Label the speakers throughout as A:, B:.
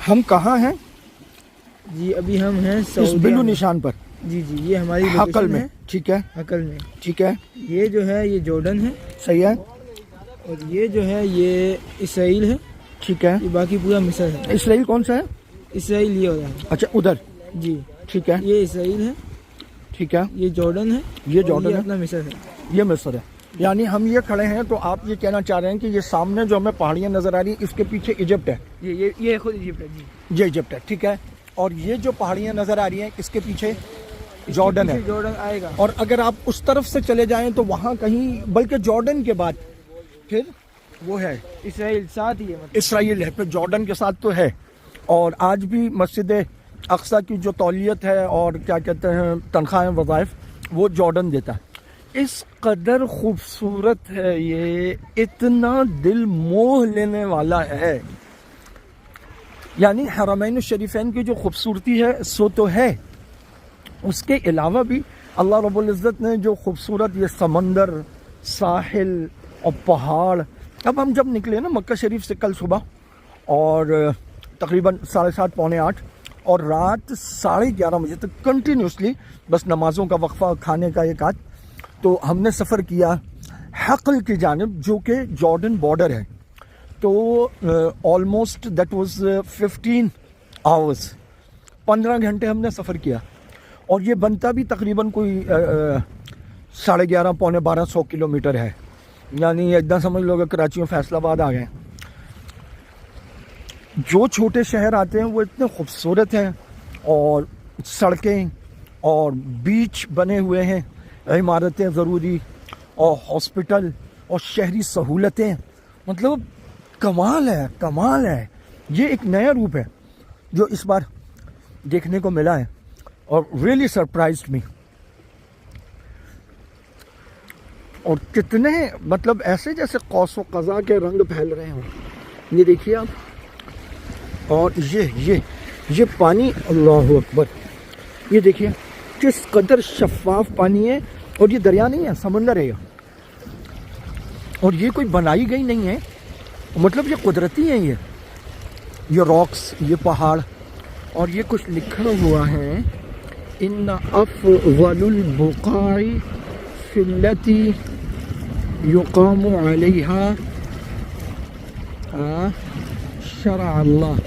A: ہم کہاں ہیں؟
B: جی ابھی ہم ہیں
A: اس
B: سعودیہ
A: بلو
B: میں۔
A: نشان پر،
B: جی جی یہ ہماری
A: حقل
B: لوکیشن
A: میں،
B: ہے،
A: ٹھیک ہے
B: حقل میں۔
A: ٹھیک ہے،
B: یہ جو ہے یہ جارڈن ہے،
A: صحیح ہے،
B: اور یہ جو ہے یہ اسرائیل ہے،
A: ٹھیک ہے۔
B: یہ باقی پورا مصر ہے۔
A: اسرائیل کون سا ہے؟
B: اسرائیل یہ ہو رہا ہے،
A: اچھا ادھر،
B: جی
A: ٹھیک ہے
B: یہ اسرائیل ہے،
A: ٹھیک ہے،
B: یہ جارڈن ہے،
A: یہ
B: اور
A: جارڈن
B: یہ
A: ہے،
B: اپنا مصر ہے۔
A: یہ مصر ہے۔ یعنی ہم یہ کھڑے ہیں تو آپ یہ کہنا چاہ رہے ہیں کہ یہ سامنے جو ہمیں پہاڑیاں نظر آ رہی ہیں اس کے پیچھے ایجپٹ ہے،
B: یہ خود ایجپٹ ہے جی۔
A: یہ ایجپٹ ہے، ٹھیک ہے۔ اور یہ جو پہاڑیاں نظر آ رہی ہیں اس کے پیچھے جارڈن ہے،
B: پیچھے جارڈن آئے گا۔
A: اور اگر آپ اس طرف سے چلے جائیں تو وہاں کہیں، بلکہ جارڈن کے بعد پھر وہ ہے
B: اسرائیل ساتھ ہی ہے مطلب۔
A: اسرائیل ہے، پھر جارڈن کے ساتھ تو ہے۔ اور آج بھی مسجد اقصیٰ کی جو تولیت ہے اور کیا کہتے ہیں تنخواہیں وظائف وہ جارڈن دیتا ہے۔ اس قدر خوبصورت ہے یہ، اتنا دل موہ لینے والا ہے۔ یعنی حرمین الشریفین کی جو خوبصورتی ہے سو تو ہے، اس کے علاوہ بھی اللہ رب العزت نے جو خوبصورت یہ سمندر، ساحل اور پہاڑ۔ اب ہم جب نکلے نا مکہ شریف سے کل صبح، اور تقریباً 7:30 پونے 8، اور رات 11:30 بجے تک کنٹینیوسلی بس نمازوں کا وقفہ، کھانے کا ایک آدھ، تو ہم نے سفر کیا حقل کی جانب جو کہ جارڈن بارڈر ہے۔ تو آلموسٹ دیٹ واز 15 آورس، 15 گھنٹے ہم نے سفر کیا، اور یہ بنتا بھی تقریباً کوئی 11:30 پونے 1200 کلومیٹر ہے۔ یعنی اتنا سمجھ لو کہ کراچی اور فیصل آباد آ گئے۔ جو چھوٹے شہر آتے ہیں وہ اتنے خوبصورت ہیں، اور سڑکیں اور بیچ بنے ہوئے ہیں، عمارتیں ضروری، اور ہاسپٹل اور شہری سہولتیں، مطلب کمال ہے، کمال ہے۔ یہ ایک نیا روپ ہے جو اس بار دیکھنے کو ملا ہے، اور ریئلی سرپرائزڈ می۔ اور کتنے مطلب ایسے جیسے قوس و قزح کے رنگ پھیل رہے ہوں، یہ دیکھیے آپ۔ اور یہ پانی، اللہ اکبر، یہ دیکھیے کس قدر شفاف پانی ہے، اور یہ دریا نہیں ہے، سمندر ہے یہ، اور یہ کوئی بنائی گئی نہیں ہے، مطلب یہ قدرتی ہیں، یہ راکس، یہ پہاڑ۔ اور یہ کچھ لکھا ہوا ہے، ان افضل البقاع فی التی یقام علیہا شرع اللہ۔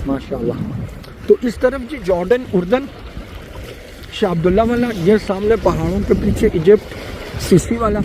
A: ماشاءاللہ۔ تو اس طرف جی جارڈن، اردن، شاہ عبداللہ والا، یہ سامنے پہاڑوں کے پیچھے ایجپٹ، سیسی والا۔